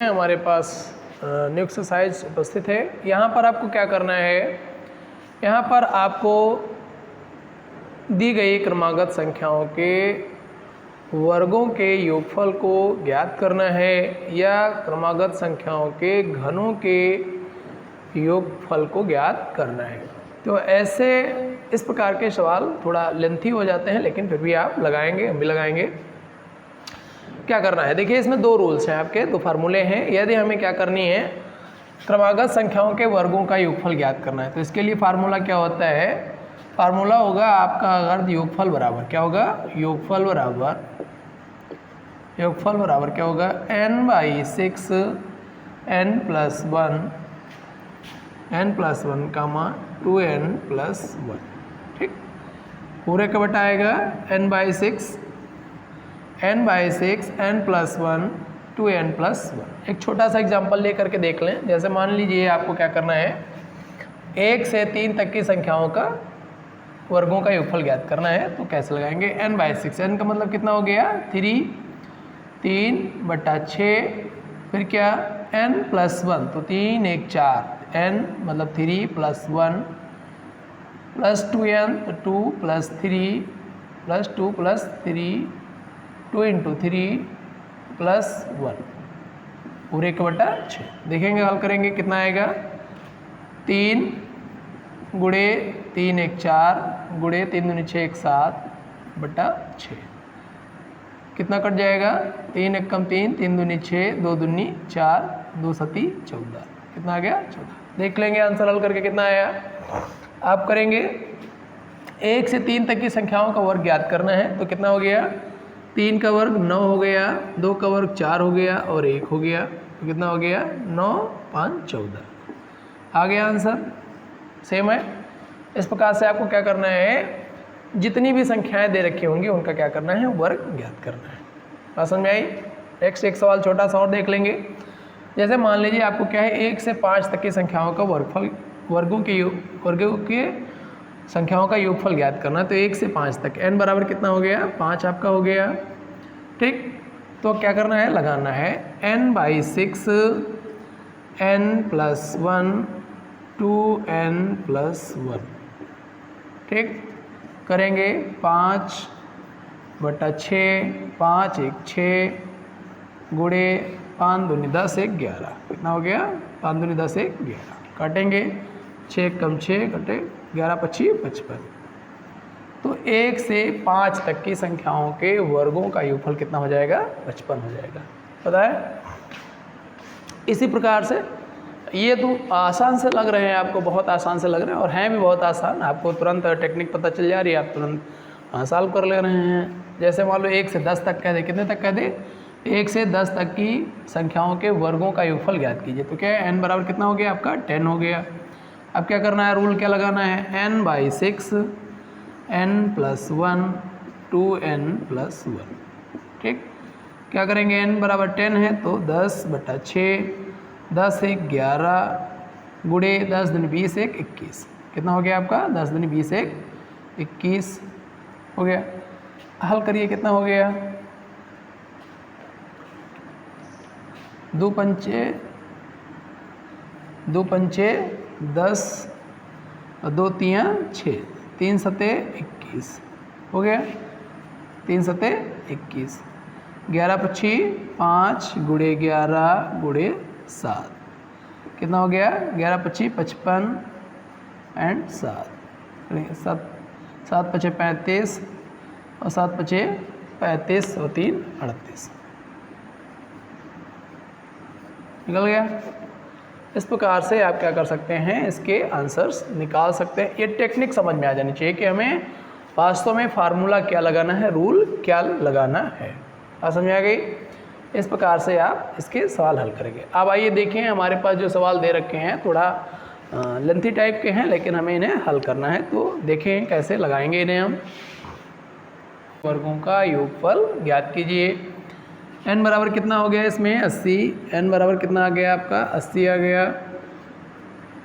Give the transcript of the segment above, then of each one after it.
हमारे पास new exercise उपस्थित है। यहाँ पर आपको क्या करना है, यहाँ पर आपको दी गई क्रमागत संख्याओं के वर्गों के योगफल को ज्ञात करना है या क्रमागत संख्याओं के घनों के योगफल को ज्ञात करना है। तो ऐसे इस प्रकार के सवाल थोड़ा लेंथी हो जाते हैं, लेकिन फिर भी आप लगाएंगे, हम भी लगाएंगे। क्या करना है, देखिए इसमें दो रूल्स हैं, आपके दो फार्मूले हैं। यदि हमें क्या करनी है, क्रमागत संख्याओं के वर्गों का योगफल ज्ञात करना है, तो इसके लिए फार्मूला क्या होता है, फार्मूला होगा आपका अगर योगफल बराबर क्या होगा, योगफल बराबर क्या होगा, n/6 n+1 कामा 2n+1। ठीक, पूरे का बटा आएगा n/6 n+1 2n+1। एक छोटा सा एग्जांपल ले करके देख लें। जैसे मान लीजिए आपको क्या करना है, 1 से 3 तक की संख्याओं का वर्गों का योगफल ज्ञात करना है। तो कैसे लगाएंगे, n/6, n का मतलब कितना हो गया 3/6, फिर क्या n+1, तो 3 1 4, n मतलब 3 + 1 प्लस 2n, तो 2 + 3 + 2 + 3 2 × 3 + 1 पूरे का बटा 6। देखेंगे हल करेंगे कितना आएगा, 3 गुणे 3 1 4 गुणे 3 दूनी 6 1 7 बटा 6। कितना कट जाएगा, 3 1 कम 3, 3 दूनी 6, 2 दूनी 4, 2 7 14। कितना आ गया 14। देख लेंगे आंसर हल करके कितना आया। आप करेंगे 1 से 3 तक की संख्याओं का वर्ग ज्ञात करना है। तो कितना हो गया, 3 का वर्ग 9 हो गया, 2 का वर्ग 4 हो गया और 1 हो गया। तो कितना हो गया 9 5 14 आ गया आंसर। सेम है। इस प्रकार से आपको क्या करना है, जितनी भी संख्याएं दे रखी होंगी उनका क्या करना है, वर्ग ज्ञात करना है। बात समझ में आई। नेक्स्ट एक सवाल छोटा सा और देख लेंगे। जैसे मान लीजिए आपको क्या है, 1 से 5 तक की संख्याओं का वर्गों के संख्याओं का योगफल ज्ञात करना। तो 1 से 5 तक n बराबर कितना हो गया, 5 आपका हो गया। ठीक, तो क्या करना है, लगाना है n/6 n+1 2n+1। ठीक, करेंगे 5/6 5 1 6 गुणे 5 दूनी 10 1 11। कितना हो गया, 5 दूनी 10 1 11। काटेंगे 6 कम 6 कटे 11 25 55। तो 1 से 5 तक की संख्याओं के वर्गों का योगफल कितना हो जाएगा, 55 हो जाएगा। पता है। इसी प्रकार से ये तो आसान से लग रहे हैं आपको, बहुत आसान से लग रहे हैं और हैं भी बहुत आसान। आपको तुरंत टेक्निक पता चल जा रही है, आप तुरंत सॉल्व कर ले रहे हैं। जैसे मान लो 1 से 10 तक कह दे, कितने तक कह दे, 1 से 10 तक की संख्याओं के वर्गों का योगफल ज्ञात कीजिए। तो क्या है, n बराबर कितना हो गया आपका 10 हो गया। अब क्या करना है, रूल क्या लगाना है, n/6 n+1 2n+1। ठीक, क्या करेंगे, n बराबर 10 है तो 10/6 10 1 11 गुणे 10 दूनी 20 1 21। कितना हो गया आपका, 10 दूनी 20 1 21 हो गया। हल करिए कितना हो गया, 2 पंचे 10 और 2 तियाँ 6 3 सते 21 हो गया। 3 सते 21 11 25 5 गुणे 11 गुणे 7। कितना हो गया, 11 25 55 एंड 7 7 5 35 और 7 5 35 और 3 38 निकल गया। इस प्रकार से आप क्या कर सकते हैं, इसके आंसर्स निकाल सकते हैं। ये टेक्निक समझ में आ जानी चाहिए कि हमें वास्तव में फार्मूला क्या लगाना है, रूल क्या लगाना है। बात समझ में आ गई। इस प्रकार से आप इसके सवाल हल करेंगे। अब आइए देखें, हमारे पास जो सवाल दे रखे हैं थोड़ा लेंथी टाइप के हैं, लेकिन हमें इन्हें हल करना है। तो देखें कैसे लगाएंगे इन्हें हम। वर्गों का योगफल ज्ञात कीजिए। n बराबर कितना हो गया इसमें 80, n बराबर कितना आ गया आपका 80 आ गया।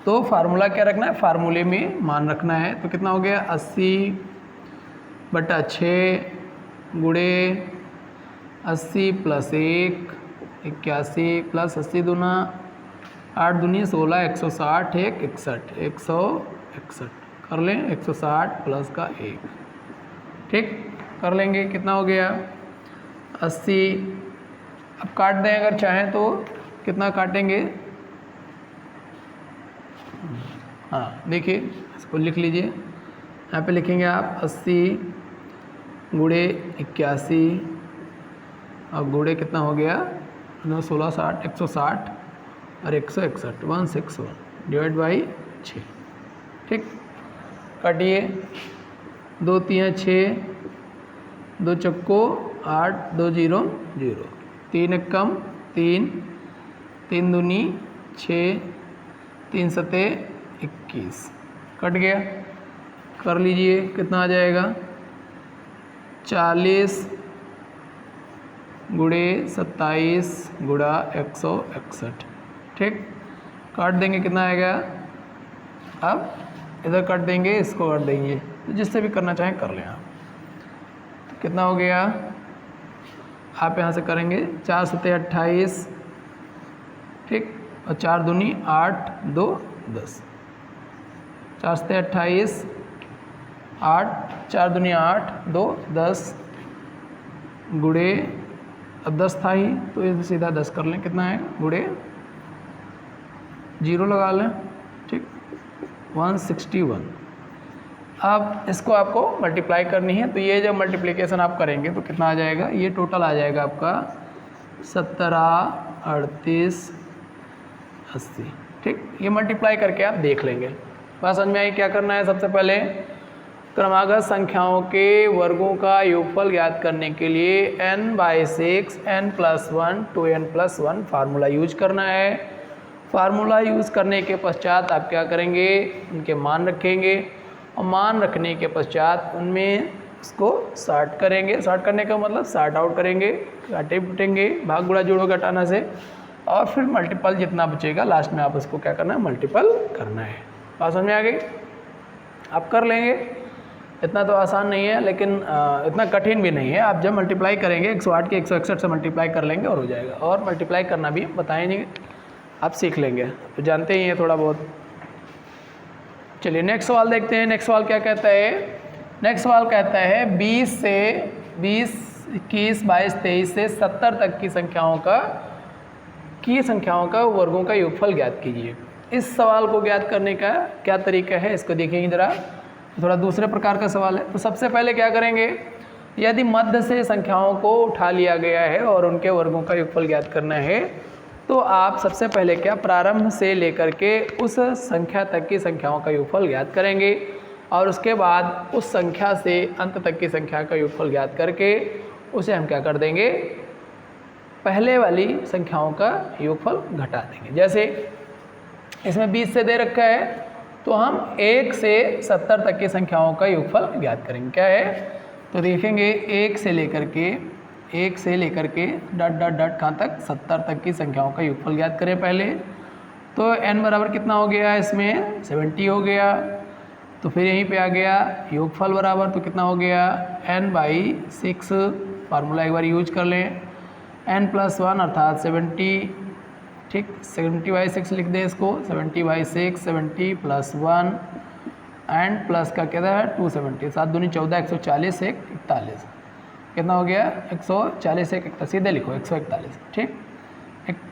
तो फार्मूला क्या रखना है, फार्मूले में मान रखना है। तो कितना हो गया 80/6 गुणे 80 + 1 81 प्लस 80 दूना 8 दूनी 16, 160 एक 61, 161 कर लें, 160 प्लस का 1, ठीक कर लेंगे। कितना हो गया 80। अब काट दें अगर चाहें तो, कितना काटेंगे, हाँ देखिए इसको लिख लीजिए, यहाँ पे लिखेंगे आप 80 गुणे 81 और गुणे कितना हो गया 9, 16, 60, 160 और 161, 161 डिवाइड बाई 6, ठीक। काटिए, 2 3 6, 2 चक्को 8, 2 0 0, 3 एकम 3, 3 दूनी 6, 3 सते 21, कट गया। कर लीजिए कितना आ जाएगा 40 गुणे 27 गुणा 161, ठीक। काट देंगे कितना आएगा, अब इधर काट देंगे, इसको काट देंगे, तो जिससे भी करना चाहें कर लें आप। तो कितना हो गया, आप यहाँ से करेंगे 4 सते 28, ठीक, और 4 दूनी 8, 2 10, 4 सते 28, 8, 4 दूनी 8, 2 10 गुणे, अब 10 था ही तो ये सीधा 10 कर लें, कितना है गुणे 0 लगा लें, ठीक, 161। अब इसको आपको मल्टीप्लाई करनी है, तो ये जब मल्टीप्लिकेशन आप करेंगे तो कितना आ जाएगा, ये टोटल आ जाएगा आपका 17, 38, 80, ठीक। ये मल्टीप्लाई करके आप देख लेंगे। बात समझ में आई, क्या करना है, सबसे पहले क्रमागत संख्याओं के वर्गों का योगफल ज्ञात करने के लिए n/6 n+1 2n+1 formula use करना है। फार्मूला यूज़ करने के पश्चात आप क्या करेंगे, उनके मान रखेंगे और मान रखने के पश्चात उनमें इसको सॉर्ट करेंगे। सॉर्ट करने का मतलब सॉर्ट आउट करेंगे, काटे पिटेंगे, भाग गुणा जोड़ो घटाना से, और फिर मल्टीपल जितना बचेगा लास्ट में आप उसको क्या करना है, मल्टीपल करना है। बात समझ में आ गई, आप कर लेंगे। इतना तो आसान नहीं है, लेकिन इतना कठिन भी नहीं है। आप जब मल्टीप्लाई करेंगे 108 के 161 से मल्टीप्लाई कर लेंगे और हो जाएगा, और मल्टीप्लाई करना भी बताएंगे, आप सीख लेंगे, तो जानते ही हैं थोड़ा बहुत। चलिए नेक्स्ट सवाल देखते हैं। नेक्स्ट सवाल क्या कहता है, नेक्स्ट सवाल कहता है 20 से 20, 21, 22, 23 से 70 तक की संख्याओं का वर्गों का योगफल ज्ञात कीजिए। इस सवाल को ज्ञात करने का क्या तरीका है, इसको देखेंगे ज़रा, थोड़ा दूसरे प्रकार का सवाल है। तो सबसे पहले क्या करेंगे, यदि मध्य से संख्याओं को उठा लिया गया है और उनके वर्गों का योगफल ज्ञात करना है, तो आप सबसे पहले क्या प्रारंभ से लेकर के उस संख्या तक की संख्याओं का योगफल ज्ञात करेंगे, और उसके बाद उस संख्या से अंत तक की संख्या का योगफल ज्ञात करके उसे हम क्या कर देंगे, पहले वाली संख्याओं का योगफल घटा देंगे। जैसे इसमें 20 से दे रखा है, तो हम 1 से 70 तक की संख्याओं का योगफल ज्ञात करेंगे। क्या है, तो देखेंगे 1 से लेकर के डॉट डॉट डॉट कहाँ तक, 70 तक की संख्याओं का योगफल ज्ञात करें पहले। तो n बराबर कितना हो गया, इसमें 70 हो गया, तो फिर यहीं पे आ गया योगफल बराबर, तो कितना हो गया n/6, फार्मूला एक बार यूज कर लें, n+1 अर्थात 70, ठीक, 70/6 लिख दें इसको, 70/6, 70 + 1 एंड प्लस का क्या था 270, 7 दूनी 14, 140 1 41, कितना हो गया 140 1 41, सीधे लिखो 141, ठीक।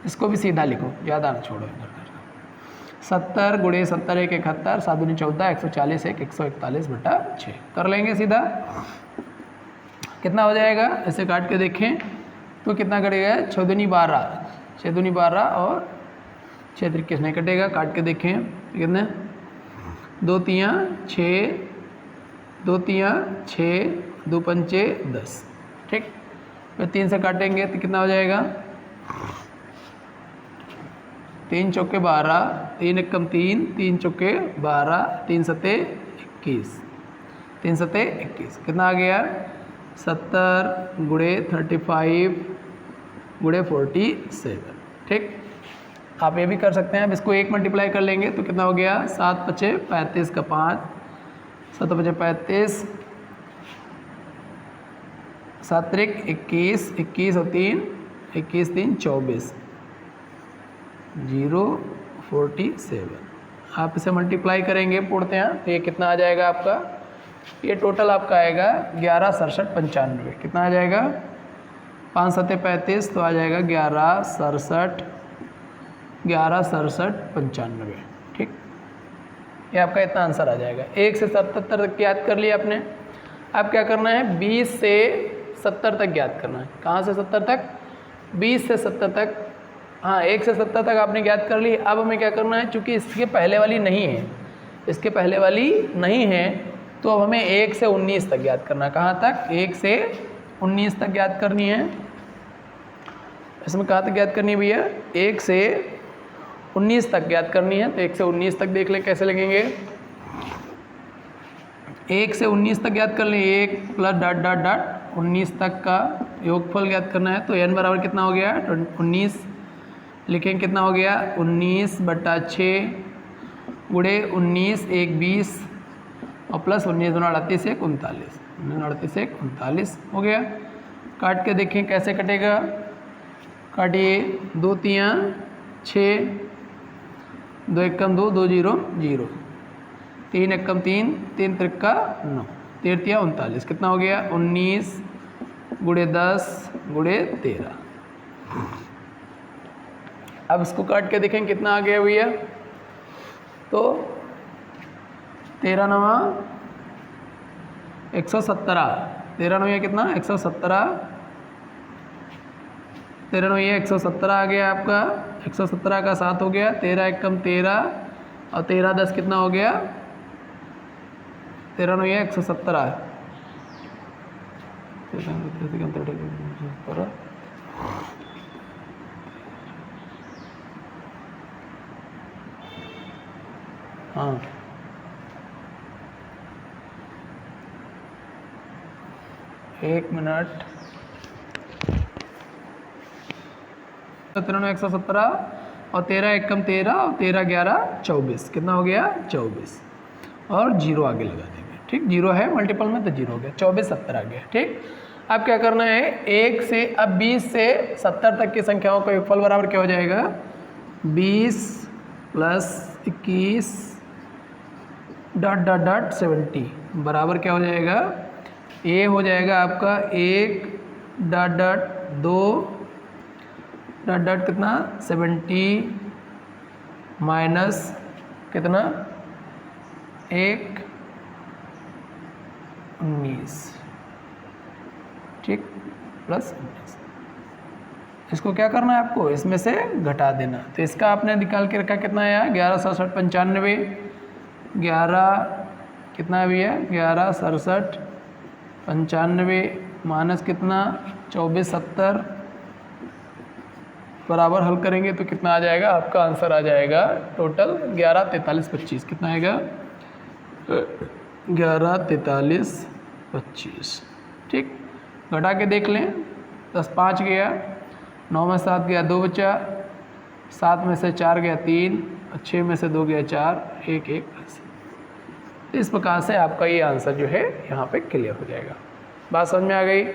इसको भी सीधा लिखो, ज़्यादा ना छोड़ो इधर। 70 गुणे 70 1 71, 7 दूनी 14, 140 1 141/6 कर लेंगे सीधा। कितना हो जाएगा, ऐसे काट के देखें तो कितना कटेगा, 6 दूनी 12, 6 दूनी 12 और 6 3 नहीं कटेगा, काट के देखें कितने, 2 3 6, 2 3 6, 2 5 10, ठीक। फिर 3 से काटेंगे तो कितना हो जाएगा, 3 चौके 12, 3 एकम 3, 3 चौके 12, 3 सते 21, 3 सते 21, कितना आ गया 70 गुणे 35 गुणे 47, ठीक। आप ये भी कर सकते हैं। अब इसको 1 मल्टीप्लाई कर लेंगे तो कितना हो गया, 7 × 5 = 35 का 5, 7 × 5 = 35, 7 × 3 = 21, 21 और 3 21 3 24 047। आप इसे मल्टीप्लाई करेंगे पूर्णतः यहाँ, तो ये कितना आ जाएगा आपका, ये टोटल आपका आएगा 11 67 95। कितना आ जाएगा, 5 7 35, तो आ जाएगा 11 67 95। ठीक, ये आपका इतना आंसर आ जाएगा। 1 से 77 तक याद कर लिया आपने। अब क्या करना है, 20 से 70 तक याद करना है। कहाँ से 70 तक, 20 से 70 तक, हाँ 1 से 70 तक आपने याद कर ली। अब हमें क्या करना है, चूँकि इसके पहले वाली नहीं है, इसके पहले वाली नहीं है, तो अब हमें 1 से 19 तक याद करना है। कहाँ तक, 1 से 19 तक याद करनी है। इसमें कहाँ तक याद करनी है भैया, 1 से 19 तक याद करनी है। तो 1 से 19 तक देख लें कैसे लगेंगे। 1 से 19 तक याद कर लें, 1 प्लस डॉट डॉट डॉट 19 तक का योगफल याद करना है। तो n बराबर कितना हो गया, 19 लिखेंगे, कितना हो गया 19/6 गुणे 19 1 20 और प्लस 19 2 38 1 39, 39 1 39 हो गया। काट के देखें कैसे कटेगा, काटिए, 2 3 6, 2 1 2 2 0 0, 3 1 3 3 3 9, 3 3 39, कितना हो गया 19 गुणे 10 गुणे 13। अब इसको काट के देखें कितना आ गया भैया, तो 13 9 117, 13 9 कितना 117, 13 9 117 आ गया आपका, 117 का 7 हो गया, 13 1 13 और 13 10 कितना हो गया, 13 9 117। हाँ एक मिनट, 13 9 117 और 13 1 13 और 13 11 24, कितना हो गया 24 और 0 आगे लगा देंगे। ठीक, 0 है मल्टीपल में तो 0 हो गया, 24 70 आ गया। ठीक, अब क्या करना है, 1 से, अब 20 से 70 तक की संख्याओं का योगफल बराबर क्या हो जाएगा, 20 प्लस 21 डॉट डॉट डॉट 70 बराबर क्या हो जाएगा, ये हो जाएगा आपका 1 डॉट डॉट 2 डॉट डॉट कितना 70 माइनस कितना 1 19, ठीक, प्लस 19। इसको क्या करना है आपको, इसमें से घटा देना। तो इसका आपने निकाल के रखा, कितना आया 11 67 95, 11 कितना भी है 11 67 95 माइनस कितना 24 70 बराबर हल करेंगे तो कितना आ जाएगा, आपका आंसर आ जाएगा टोटल 11 43 25। कितना आएगा 11 43 25। ठीक, घटा के देख लें, 10 5 गया, 9 में 7 गया 2 बचा, 7 में से 4 गया 3, 6 में से 2 गया 4, 1 1 ऐसे। तो इस प्रकार से आपका ये आंसर जो है यहाँ पे क्लियर हो जाएगा। बात समझ में आ गई।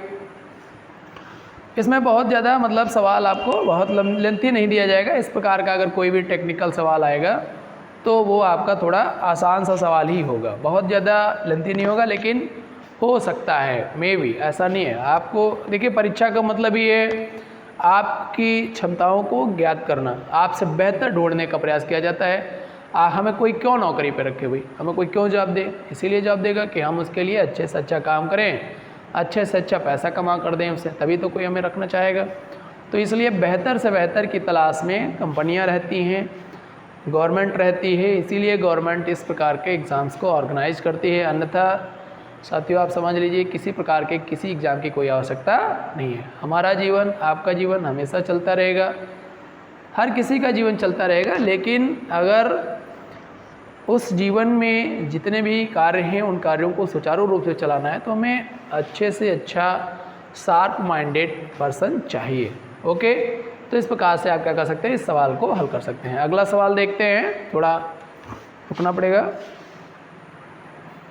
इसमें बहुत ज़्यादा मतलब सवाल आपको बहुत लेंथी नहीं दिया जाएगा। इस प्रकार का अगर कोई भी टेक्निकल सवाल आएगा तो वो आपका थोड़ा आसान सा सवाल ही होगा, बहुत ज़्यादा लेंथी नहीं होगा, लेकिन हो सकता है मे बी, ऐसा नहीं है। आपको देखिए, परीक्षा का मतलब ही है आपकी क्षमताओं को ज्ञात करना, आपसे बेहतर ढूंढने का प्रयास किया जाता है। हमें कोई क्यों नौकरी पे रखे भाई, हमें कोई क्यों जॉब दे, इसीलिए जॉब देगा कि हम उसके लिए अच्छे से अच्छा काम करें, अच्छे से अच्छा पैसा कमा कर दें उससे, तभी तो कोई हमें रखना चाहेगा। तो इसलिए बेहतर से बेहतर की तलाश में कंपनियां रहती हैं, गवर्नमेंट रहती है, इसीलिए गवर्नमेंट इस प्रकार के एग्ज़ाम्स को ऑर्गेनाइज करती है। अन्यथा साथियों आप समझ लीजिए किसी प्रकार के किसी एग्ज़ाम की कोई आवश्यकता नहीं है। हमारा जीवन, आपका जीवन हमेशा चलता रहेगा, हर किसी का जीवन चलता रहेगा, लेकिन अगर उस जीवन में जितने भी कार्य हैं उन कार्यों को सुचारू रूप से चलाना है तो हमें अच्छे से अच्छा शार्प माइंडेड पर्सन चाहिए। ओके, तो इस प्रकार से आप क्या कर सकते हैं, इस सवाल को हल कर सकते हैं। अगला सवाल देखते हैं, थोड़ा रुकना पड़ेगा।